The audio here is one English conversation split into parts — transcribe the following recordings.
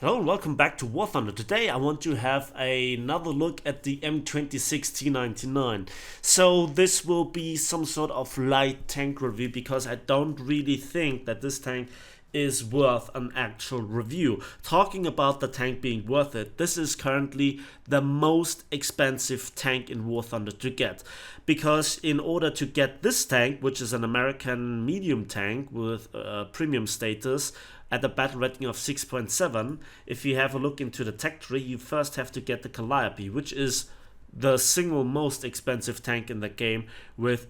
Hello and welcome back to War Thunder. Today I want to have another look at the M26 T99. So this will be some sort of light tank review because I don't really think that this tank is worth an actual review. Talking about the tank being worth it, this is currently the most expensive tank in War Thunder to get. Because in order to get this tank, which is an American medium tank with premium status, at a battle rating of 6.7, if you have a look into the tech tree, you first have to get the Calliope, which is the single most expensive tank in the game, with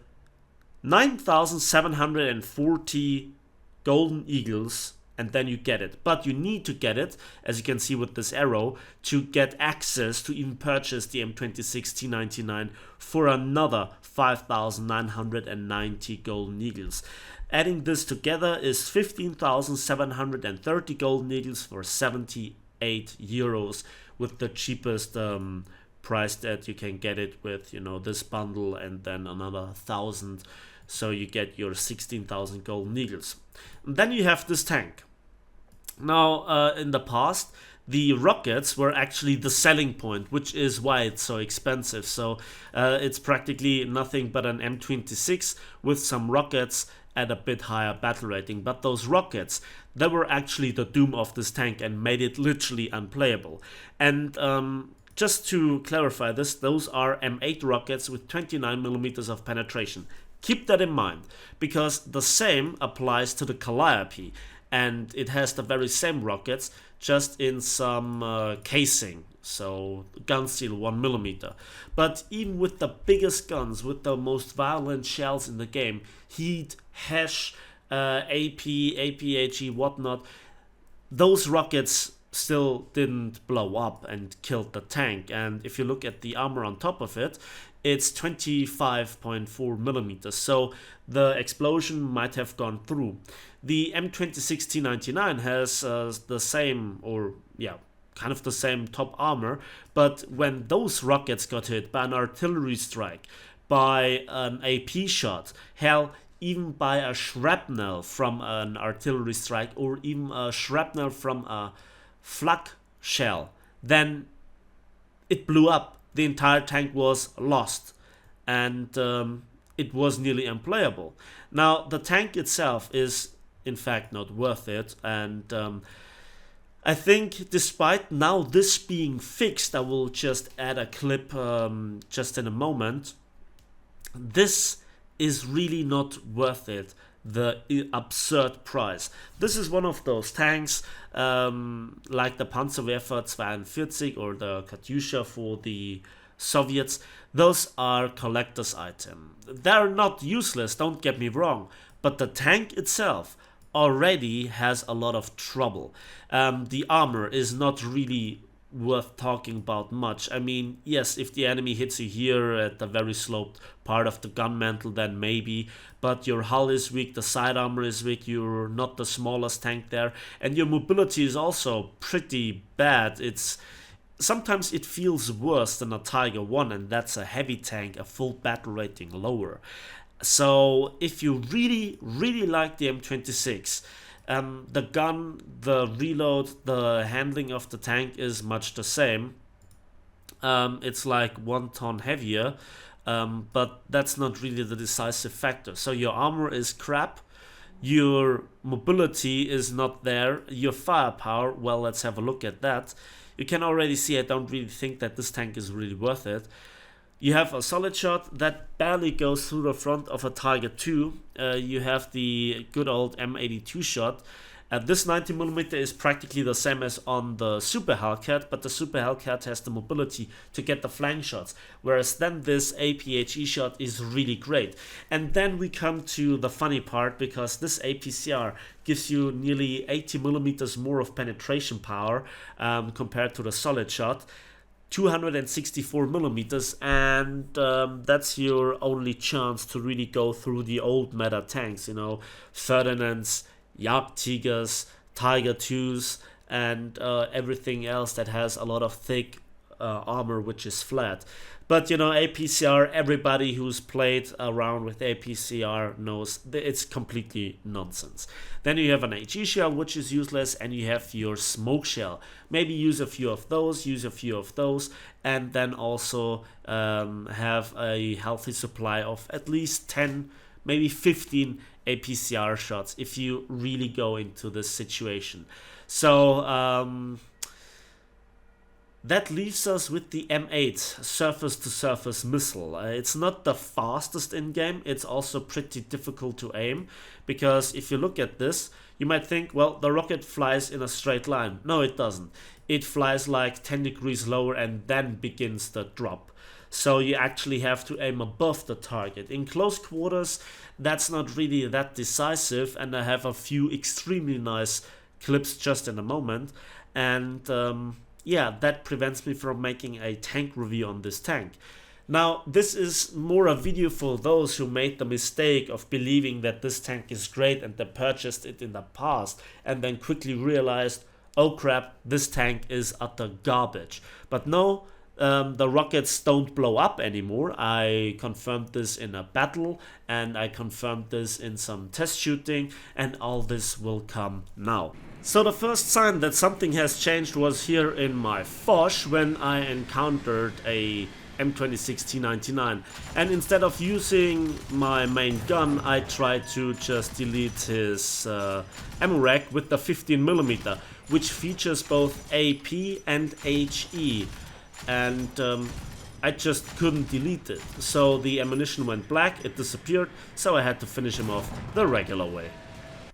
9,740 golden eagles, and then you get it. But you need to get it, as you can see with this arrow, to get access to even purchase the M26 T99 for another 5,990 golden eagles. Adding this together is 15,730 golden eagles for 78 euros, with the cheapest price that you can get it with, this bundle and then another 1,000. So you get your 16,000 golden eagles. And then you have this tank. Now, in the past, the rockets were actually the selling point, which is why it's so expensive. So it's practically nothing but an M26 with some rockets at a bit higher battle rating. But those rockets, they were actually the doom of this tank and made it literally unplayable. And just to clarify this, those are M8 rockets with 29mm of penetration. Keep that in mind, because the same applies to the Calliope, and it has the very same rockets, just in some casing, so gun steel 1mm. But even with the biggest guns, with the most violent shells in the game, heat, HESH, AP, APHE, whatnot, those rockets still didn't blow up and killed the tank. And if you look at the armor on top of it, it's 25.4mm, so the explosion might have gone through. The M26 T99 has the same, or kind of the same top armor, but when those rockets got hit by an artillery strike, by an AP shot, hell, even by a shrapnel from an artillery strike, or even a shrapnel from a flak shell, then it blew up. The entire tank was lost, and it was nearly unplayable. Now, the tank itself is in fact not worth it, and I think despite now this being fixed, I will just add a clip just in a moment, this is really not worth it, the absurd price. This is one of those tanks like the Panzerwerfer 42 or the Katyusha for the Soviets. Those are collector's items. They're not useless, don't get me wrong, but the tank itself already has a lot of trouble. The armor is not really worth talking about much. I mean, yes, if the enemy hits you here at the very sloped part of the gun mantle, then maybe, but your hull is weak, the side armor is weak, you're not the smallest tank there, and your mobility is also pretty bad. Sometimes it feels worse than a Tiger 1, and that's a heavy tank, a full battle rating lower. So if you really like the M26, the gun, the reload, the handling of the tank is much the same. It's like 1 ton heavier, but that's not really the decisive factor. So your armor is crap, your mobility is not there, your firepower, well, let's have a look at that. You can already see I don't really think that this tank is really worth it. You have a solid shot that barely goes through the front of a Tiger 2. You have the good old M82 shot. This 90mm is practically the same as on the Super Hellcat, but the Super Hellcat has the mobility to get the flank shots, whereas then this APHE shot is really great. And then we come to the funny part, because this APCR gives you nearly 80mm more of penetration power compared to the solid shot. 264mm, and that's your only chance to really go through the old meta tanks, Ferdinands, Jagdtigers, Tiger 2s, and everything else that has a lot of thick armor which is flat. But you know, APCR, everybody who's played around with APCR knows that it's completely nonsense. Then you have an HE shell, which is useless, and you have your smoke shell. Maybe use a few of those, and then also have a healthy supply of at least 10, maybe 15 APCR shots if you really go into this situation. So that leaves us with the M8 surface-to-surface missile. It's not the fastest in-game, it's also pretty difficult to aim, because if you look at this, you might think, well, the rocket flies in a straight line. No, it doesn't. It flies like 10 degrees lower and then begins the drop. So you actually have to aim above the target. In close quarters, that's not really that decisive, and I have a few extremely nice clips just in a moment, and yeah, that prevents me from making a tank review on this tank. Now, this is more a video for those who made the mistake of believing that this tank is great and they purchased it in the past and then quickly realized, oh crap, this tank is utter garbage. But no, the rockets don't blow up anymore. I confirmed this in a battle, and I confirmed this in some test shooting, and all this will come now. So the first sign that something has changed was here in my Foch when I encountered a M26 T99, and instead of using my main gun, I tried to just delete his ammo rack with the 15mm, which features both AP and HE, and I just couldn't delete it. So the ammunition went black, it disappeared, so I had to finish him off the regular way.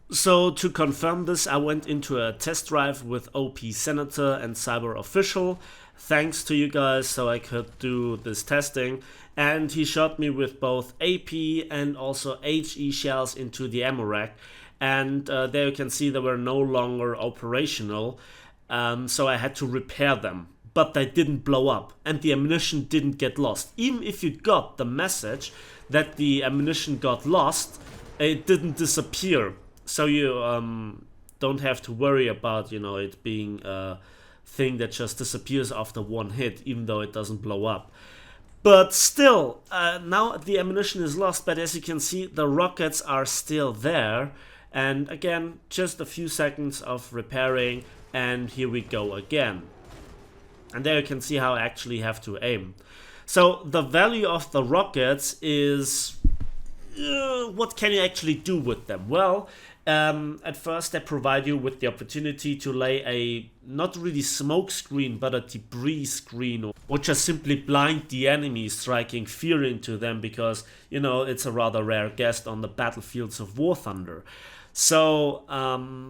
So to confirm this, I went into a test drive with OP Senator and Cyber Official. Thanks to you guys, so I could do this testing, and he shot me with both AP and also HE shells into the ammo rack, and there you can see they were no longer operational, so I had to repair them. But they didn't blow up, and the ammunition didn't get lost. Even if you got the message that the ammunition got lost, it didn't disappear. So you don't have to worry about, you know, it being a thing that just disappears after one hit, even though it doesn't blow up. But still, now the ammunition is lost, but as you can see, the rockets are still there. And again, just a few seconds of repairing, and here we go again. And there you can see how I actually have to aim. So the value of the rockets is, what can you actually do with them? Well, at first they provide you with the opportunity to lay a not really smoke screen but a debris screen, or just simply blind the enemy, striking fear into them, because you know it's a rather rare guest on the battlefields of War Thunder. So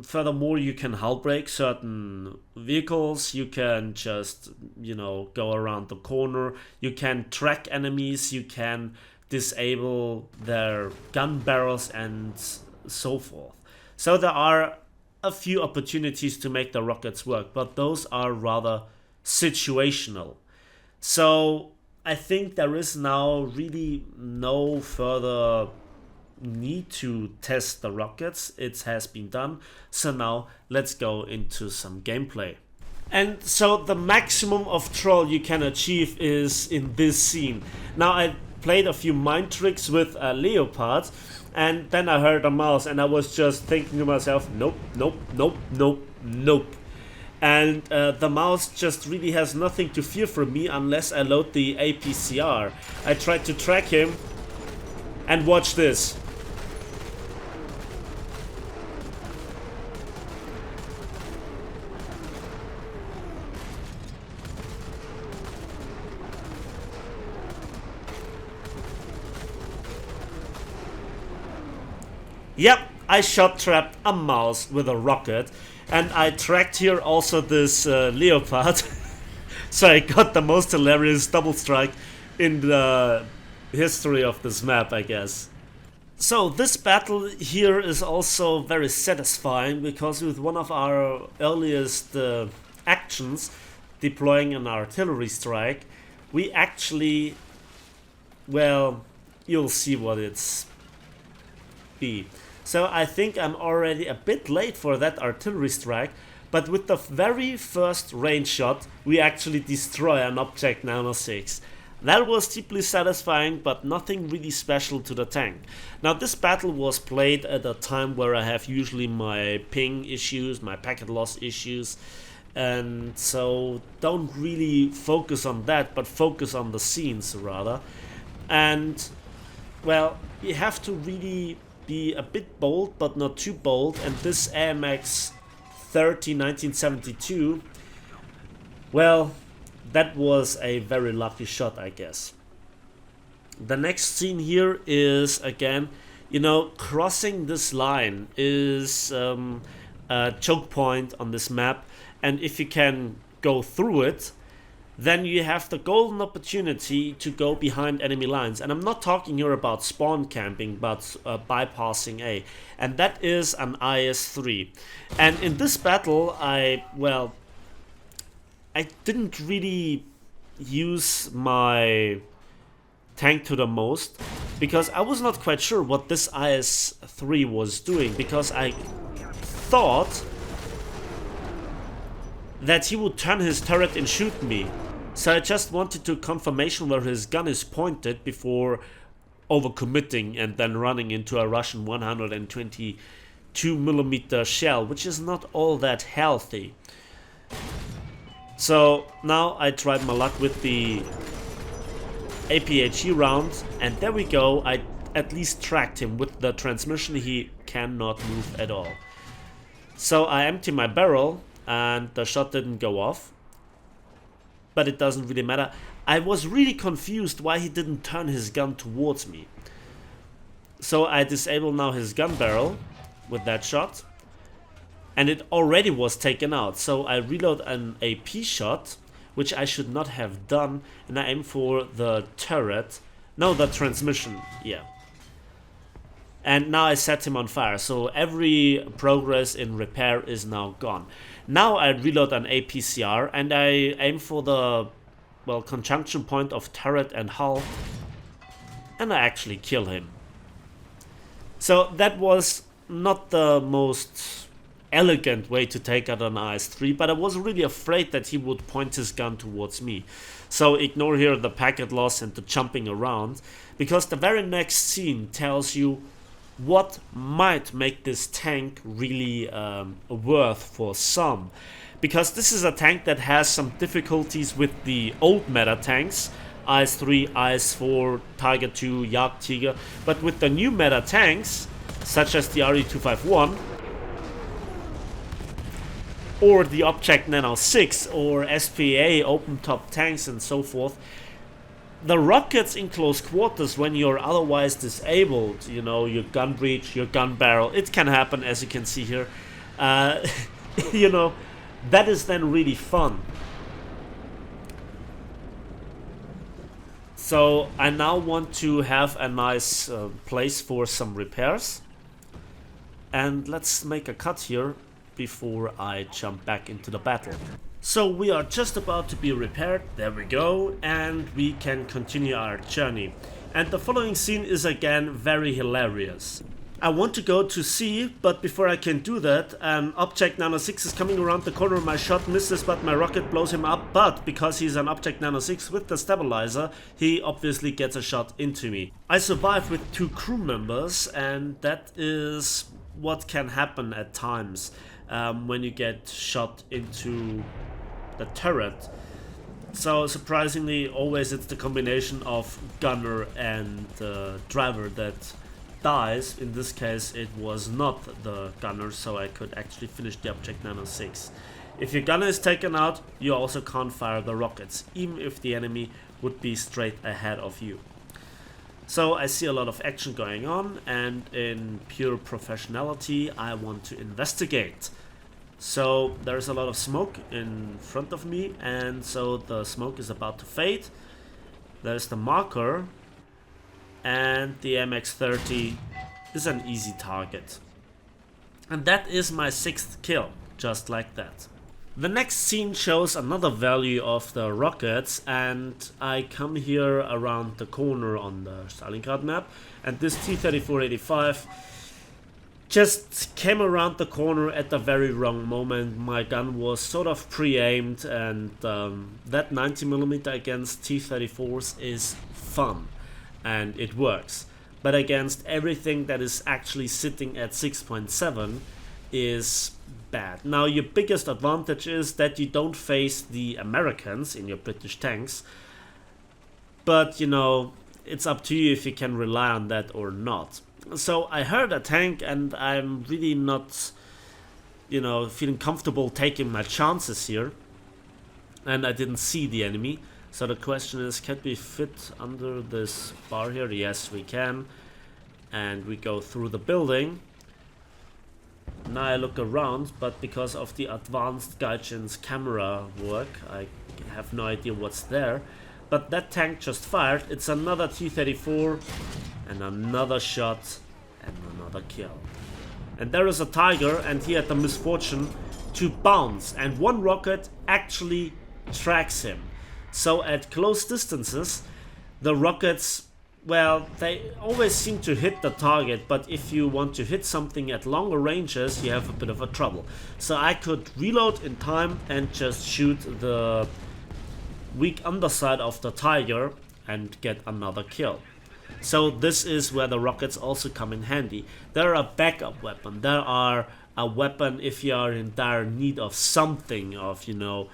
furthermore, you can hull break certain vehicles, you can just, you know, go around the corner, you can track enemies, you can disable their gun barrels and so forth. So there are a few opportunities to make the rockets work, but those are rather situational. So I think there is now really no further need to test the rockets. It has been done. So now let's go into some gameplay. And so the maximum of troll you can achieve is in this scene. Now I played a few mind tricks with a Leopard, and then I heard a mouse, and I was just thinking to myself, nope, nope, nope, nope, nope. And the mouse just really has nothing to fear from me unless I load the APCR. I tried to track him, and watch this. Yep, I shot trapped a mouse with a rocket, and I tracked here also this Leopard. So I got the most hilarious double strike in the history of this map, I guess. So this battle here is also very satisfying, because with one of our earliest actions, deploying an artillery strike, we actually, well, you'll see what it's be. So I think I'm already a bit late for that artillery strike, But with the very first range shot, we actually destroy an Object 96. That was deeply satisfying, but nothing really special to the tank. Now this battle was played at a time where I have usually my ping issues, my packet loss issues, and so don't really focus on that, but focus on the scenes rather. And well, you have to really be a bit bold, but not too bold, and this AMX 1972, well, that was a very lucky shot, I guess. The next scene here is, again, you know, crossing this line is a choke point on this map, and if you can go through it, then you have the golden opportunity to go behind enemy lines. And I'm not talking here about spawn camping, but bypassing A. And that is an IS-3. And in this battle, I didn't really use my tank to the most, because I was not quite sure what this IS-3 was doing, because I thought that he would turn his turret and shoot me. So I just wanted to confirmation where his gun is pointed before overcommitting and then running into a Russian 122mm shell, which is not all that healthy. So now I tried my luck with the APHE round, and there we go. I at least tracked him with the transmission. He cannot move at all. So I empty my barrel and the shot didn't go off, but it doesn't really matter. I was really confused why he didn't turn his gun towards me. So I disable now his gun barrel with that shot, and it already was taken out. So I reload an AP shot, which I should not have done, and I aim for the turret. No, the transmission, yeah. And now I set him on fire, so every progress in repair is now gone. Now I reload an APCR and I aim for the, well, conjunction point of turret and hull, and I actually kill him. So that was not the most elegant way to take out an IS-3, but I was really afraid that he would point his gun towards me. So ignore here the packet loss and the jumping around, because the very next scene tells you what might make this tank really worth for some. Because this is a tank that has some difficulties with the old meta tanks, IS-3, IS-4, Tiger 2, Jagdtiger, but with the new meta tanks, such as the RE251, or the Object 96, or SPA open top tanks and so forth, the rockets in close quarters, when you're otherwise disabled, you know, your gun breech, your gun barrel, it can happen, as you can see here, you know, that is then really fun. So I now want to have a nice place for some repairs, and let's make a cut here before I jump back into the battle. So we are just about to be repaired, there we go, and we can continue our journey. And the following scene is again very hilarious. I want to go to C, but before I can do that, an Object 96 is coming around the corner, my shot misses, but my rocket blows him up, but because he's an Object 96 with the stabilizer, he obviously gets a shot into me. I survive with 2 crew members, and that is what can happen at times when you get shot into the turret. So surprisingly, always it's the combination of gunner and driver that dies. In this case it was not the gunner, so I could actually finish the Object 96. If your gunner is taken out, you also can't fire the rockets, even if the enemy would be straight ahead of you. So I see a lot of action going on, and in pure professionality I want to investigate. So there's a lot of smoke in front of me, and so the smoke is about to fade. There's the marker, and the MX-30 is an easy target. And that is my 6th kill, just like that. The next scene shows another value of the rockets, and I come here around the corner on the Stalingrad map, and this T-34-85 just came around the corner at the very wrong moment. My gun was sort of pre-aimed, and that 90mm against T-34s is fun and it works, but against everything that is actually sitting at 6.7 is bad. Now your biggest advantage is that you don't face the Americans in your British tanks, but you know, it's up to you if you can rely on that or not. So I heard a tank and I'm really not, you know, feeling comfortable taking my chances here, and I didn't see the enemy. So the question is, can we fit under this bar here? Yes, we can. And we go through the building. Now I look around, but because of the advanced Gaijin's camera work, I have no idea what's there. But that tank just fired. It's another T-34 and another shot and another kill. And there is a Tiger, and he had the misfortune to bounce, and one rocket actually tracks him. So at close distances, the rockets, well, they always seem to hit the target, but if you want to hit something at longer ranges, you have a bit of a trouble. So I could reload in time and just shoot the weak underside of the Tiger and get another kill. So this is where the rockets also come in handy. They're a backup weapon. They are a weapon if you are in dire need of something, of, you know,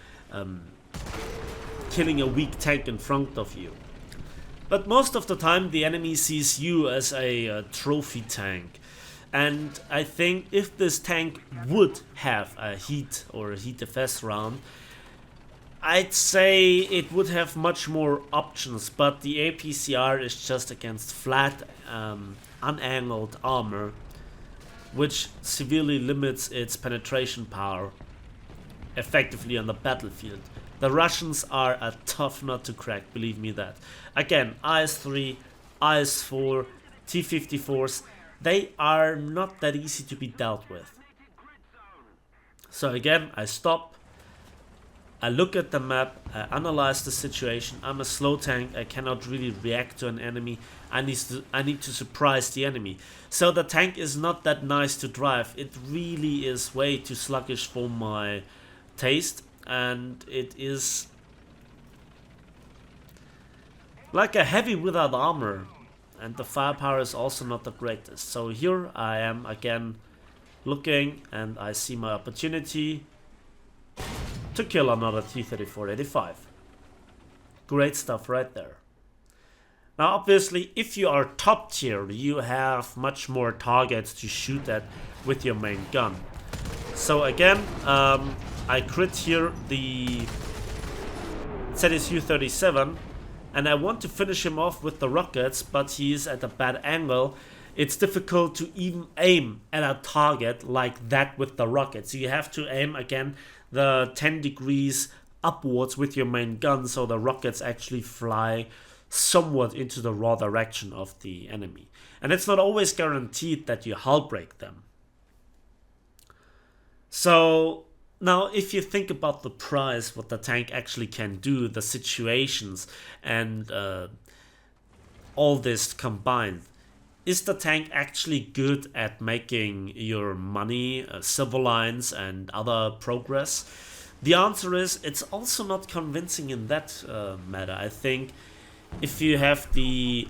killing a weak tank in front of you. But most of the time the enemy sees you as a trophy tank. And I think if this tank would have a heat or a heat FS round, I'd say it would have much more options, but the APCR is just against flat, unangled armor, which severely limits its penetration power effectively on the battlefield. The Russians are a tough nut to crack, believe me that. Again, IS-3, IS-4, T-54s, they are not that easy to be dealt with. So again, I stop, I look at the map, I analyze the situation. I'm a slow tank, I cannot really react to an enemy. I need to surprise the enemy. So the tank is not that nice to drive. It really is way too sluggish for my taste, and it is like a heavy without armor, and the firepower is also not the greatest. So here I am again looking, and I see my opportunity to kill another T-34-85. Great stuff right there. Now obviously if you are top tier, you have much more targets to shoot at with your main gun. So again, I crit here the ZSU-37, and I want to finish him off with the rockets, but he is at a bad angle. It's difficult to even aim at a target like that with the rockets. You have to aim again the 10 degrees upwards with your main gun, so the rockets actually fly somewhat into the raw direction of the enemy. And it's not always guaranteed that you hull break them. So now if you think about the price, what the tank actually can do, the situations, and all this combined, is the tank actually good at making your money, civil lines and other progress? The answer is it's also not convincing in that matter. I think if you have the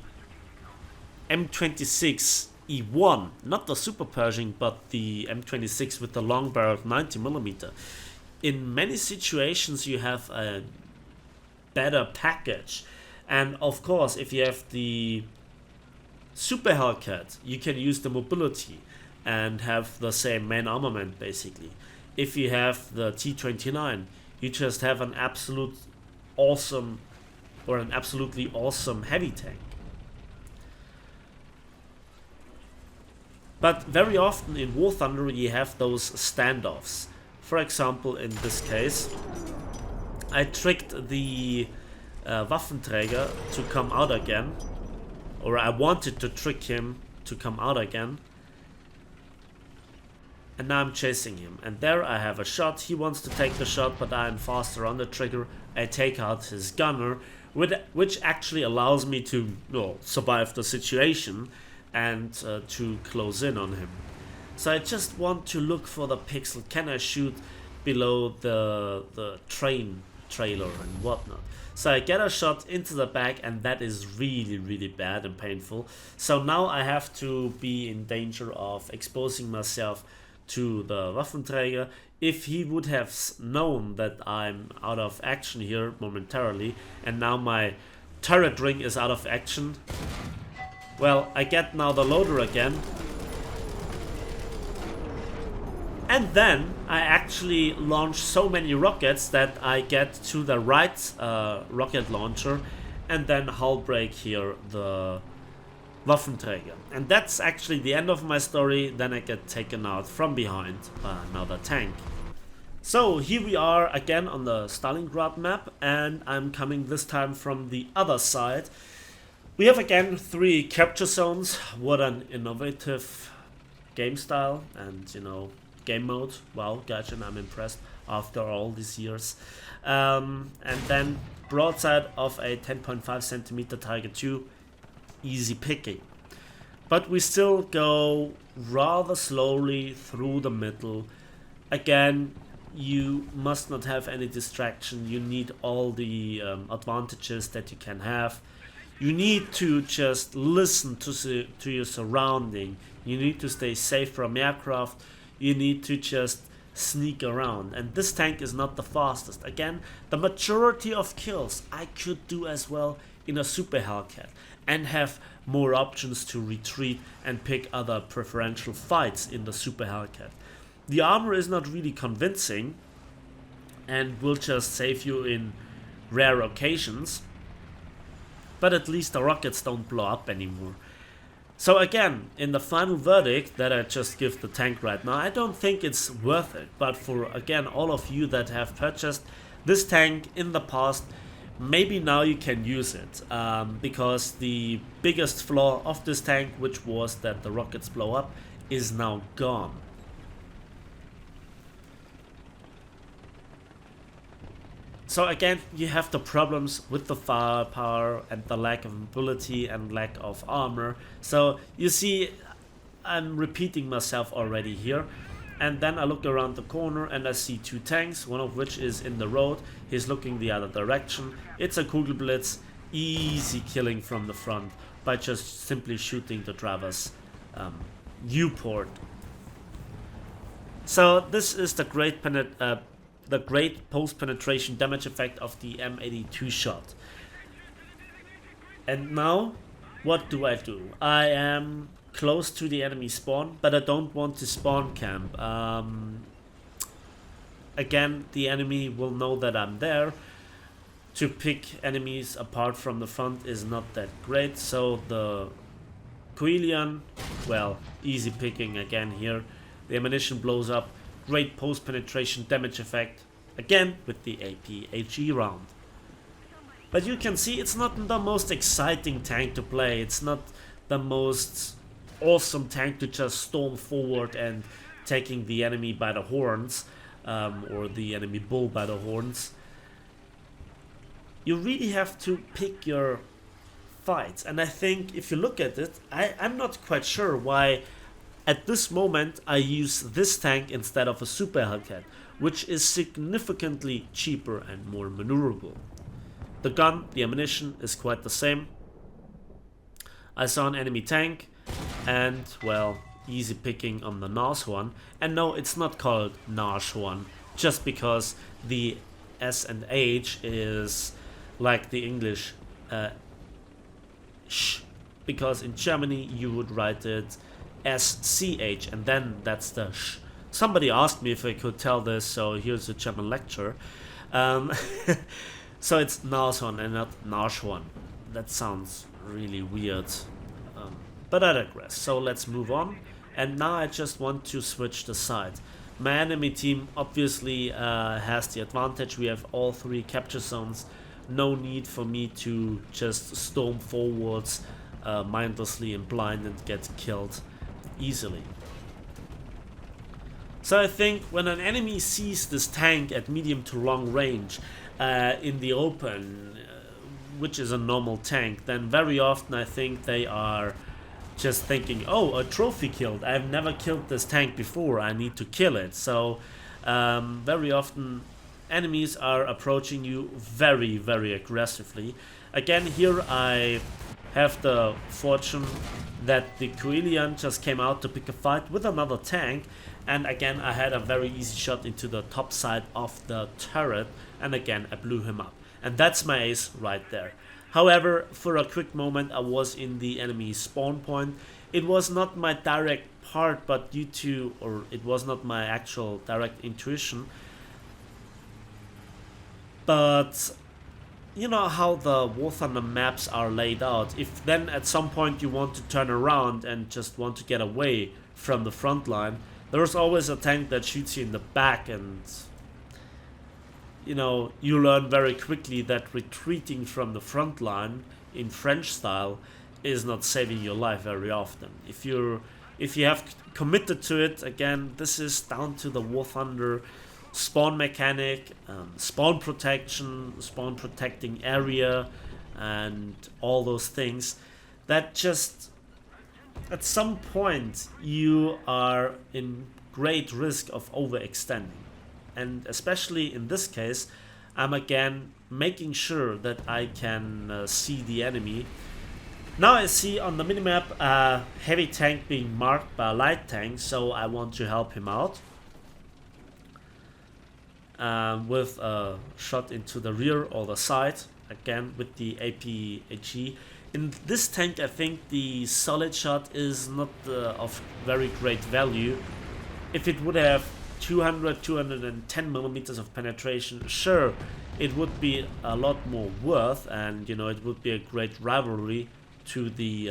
M26 E1, not the Super Pershing, but the M26 with the long barreled 90mm, in many situations you have a better package. And of course, if you have the Super Hellcat, you can use the mobility and have the same main armament basically. If you have the T99, you just have an absolute awesome, or an absolutely awesome heavy tank. But very often in War Thunder you have those standoffs. For example, in this case, I tricked the Waffenträger to come out again, or I wanted to trick him to come out again, and now I'm chasing him, and there I have a shot. He wants to take the shot, but I'm faster on the trigger. I take out his gunner, which actually allows me to survive the situation and to close in on him. So I just want to look for the pixel. Can I shoot below the train trailer and whatnot? So I get a shot into the back, and that is really bad and painful. So now I have to be in danger of exposing myself to the Waffenträger. If he would have known that I'm out of action here momentarily, and now my turret ring is out of action, well, I get now the loader again. And then I actually launch so many rockets that I get to the right rocket launcher, and then hull break here the Waffenträger. And that's actually the end of my story. Then I get taken out from behind by another tank. So here we are again on the Stalingrad map, and I'm coming this time from the other side. We have again 3 capture zones. What an innovative game style and, you know, game mode. Wow, Gaijin, I'm impressed after all these years. And then broadside of a 10.5 centimeter Tiger II, easy picking. But we still go rather slowly through the middle. Again, you must not have any distraction. You need all the advantages that you can have. You need to just listen to your surrounding. You need to stay safe from aircraft. You need to just sneak around. And this tank is not the fastest. Again, the majority of kills I could do as well in a Super Hellcat and have more options to retreat and pick other preferential fights in the Super Hellcat. The armor is not really convincing and will just save you in rare occasions, but at least the rockets don't blow up anymore. So again, in the final verdict that I just give the tank right now, I don't think it's worth it. But for, again, all of you that have purchased this tank in the past, maybe now you can use it. Because the biggest flaw of this tank, which was that the rockets blow up, is now gone. So again, you have the problems with the firepower and the lack of mobility and lack of armor. So you see, I'm repeating myself already here. And then I look around the corner and I see 2 tanks, one of which is in the road. He's looking the other direction. It's a Kugelblitz, easy killing from the front by just simply shooting the driver's U-port. So this is the great post-penetration damage effect of the M82 shot. And now, what do? I am close to the enemy spawn, but I don't want to spawn camp. Again, the enemy will know that I'm there. To pick enemies apart from the front is not that great, so the Coelian, well, easy picking again here. The ammunition blows up. Great post-penetration damage effect, again with the AP-HE round. But you can see it's not the most exciting tank to play. It's not the most awesome tank to just storm forward and taking the enemy by the horns, or the enemy bull by the horns. You really have to pick your fights, and I think if you look at it, I'm not quite sure why at this moment I use this tank instead of a Super Hellcat, which is significantly cheaper and more maneuverable. The gun, the ammunition is quite the same. I saw an enemy tank and, well, easy picking on the Nash one. And no, it's not called Nash one, just because the S and H is like the English sh, because in Germany you would write it SCH, and then that's the sh. Somebody asked me if I could tell this, so here's a German lecture. So it's Nashorn and not Nashorn. That sounds really weird, but I digress. So let's move on, and now I just want to switch the side. My enemy team obviously has the advantage. We have all 3 capture zones. No need for me to just storm forwards mindlessly and blind and get killed easily. So I think when an enemy sees this tank at medium to long range in the open, which is a normal tank, then very often I think they are just thinking, oh, a trophy killed. I've never killed this tank before. I need to kill it. So very often enemies are approaching you very, very aggressively. Again, here I have the fortune that the Coelian just came out to pick a fight with another tank, and again I had a very easy shot into the top side of the turret, and again I blew him up. And that's my ace right there. However, for a quick moment I was in the enemy spawn point. It was not my direct part, but due to, or it was not my actual direct intuition, but you know how the War Thunder maps are laid out. If then at some point you want to turn around and just want to get away from the front line, there's always a tank that shoots you in the back, and you know, you learn very quickly that retreating from the front line in French style is not saving your life very often. If you have committed to it, again, this is down to the War Thunder spawn mechanic, spawn protection, spawn protecting area, and all those things that just at some point you are in great risk of overextending. And especially in this case, I'm again making sure that I can see the enemy. Now I see on the minimap a heavy tank being marked by a light tank, so I want to help him out with a shot into the rear or the side, again with the APHE. In this tank I think the solid shot is not of very great value. If it would have 210 millimeters of penetration, sure, it would be a lot more worth, and you know, it would be a great rivalry to the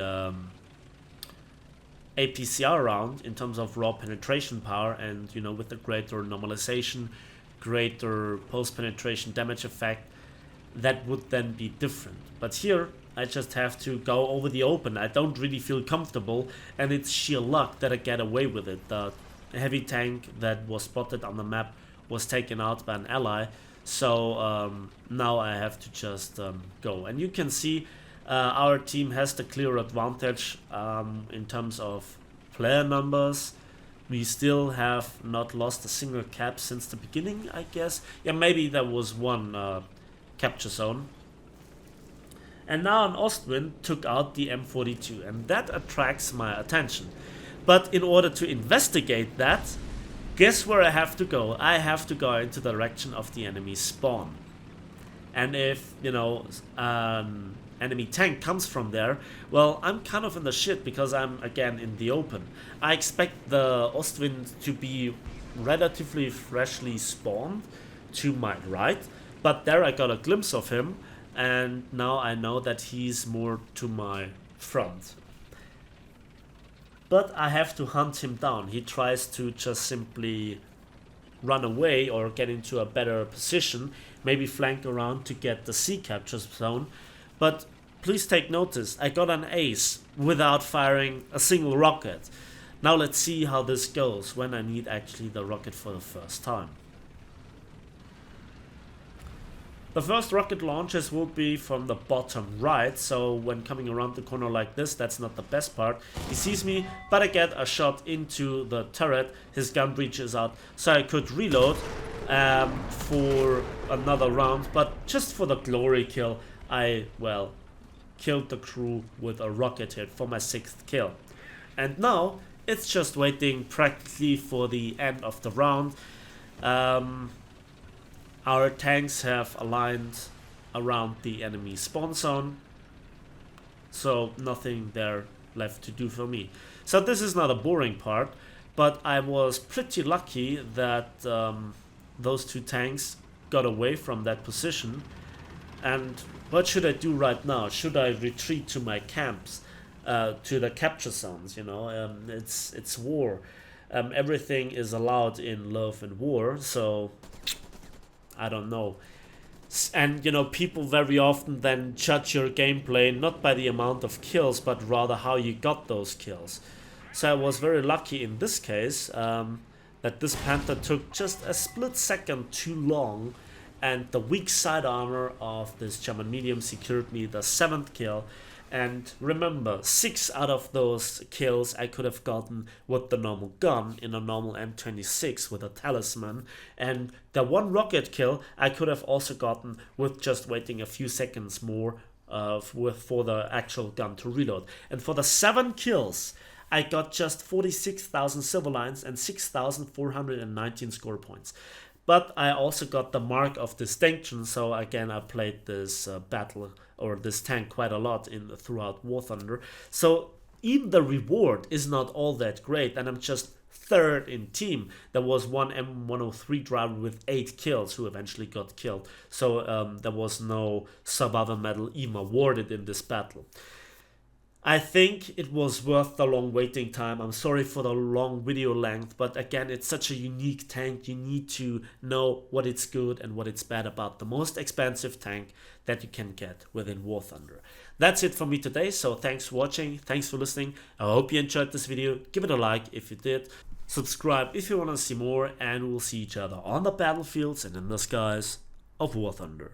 APCR round in terms of raw penetration power, and you know, with the greater normalization, greater post penetration damage effect, that would then be different. But here I just have to go over the open. I don't really feel comfortable, and it's sheer luck that I get away with it. The heavy tank that was spotted on the map was taken out by an ally, so now I have to just go. And you can see our team has the clear advantage in terms of player numbers. We still have not lost a single cap since the beginning, I guess. Yeah, maybe there was one capture zone. And now an Ostwind took out the M42, and that attracts my attention. But in order to investigate that, guess where I have to go? I have to go into the direction of the enemy spawn. And if, you know, enemy tank comes from there, well, I'm kind of in the shit because I'm again in the open. I expect the Ostwind to be relatively freshly spawned to my right, but there I got a glimpse of him, and now I know that he's more to my front. But I have to hunt him down. He tries to just simply run away or get into a better position, maybe flank around to get the C capture zone. But please take notice, I got an ace without firing a single rocket. Now let's see how this goes when I need actually the rocket for the first time. The first rocket launches will be from the bottom right, so when coming around the corner like this, that's not the best part. He sees me, but I get a shot into the turret, his gun breaches out, so I could reload for another round, but just for the glory kill, I, well, killed the crew with a rocket hit for my 6th kill. And now, it's just waiting practically for the end of the round. Our tanks have aligned around the enemy spawn zone, so nothing there left to do for me. So this is not a boring part, but I was pretty lucky that those two tanks got away from that position. And what should I do right now? Should I retreat to my camps, to the capture zones? You know, it's war. Everything is allowed in love and war, so I don't know. And you know, people very often then judge your gameplay not by the amount of kills, but rather how you got those kills. So I was very lucky in this case that this Panther took just a split second too long, and the weak side armor of this German medium secured me the 7th kill. And remember, 6 out of those kills I could have gotten with the normal gun in a normal M26 with a talisman, and the 1 rocket kill I could have also gotten with just waiting a few seconds more for the actual gun to reload. And for the 7 kills, I got just 46,000 silver lines and 6,419 score points. But I also got the mark of distinction, so again I played this battle or this tank quite a lot throughout War Thunder. So even the reward is not all that great, and I'm just 3rd in team. There was one M103 driver with 8 kills who eventually got killed. So there was no survivor medal even awarded in this battle. I think it was worth the long waiting time. I'm sorry for the long video length, but again, it's such a unique tank. You need to know what it's good and what it's bad about the most expensive tank that you can get within War Thunder. That's it for me today, so thanks for watching, thanks for listening. I hope you enjoyed this video. Give it a like if you did. Subscribe if you want to see more, and we'll see each other on the battlefields and in the skies of War Thunder.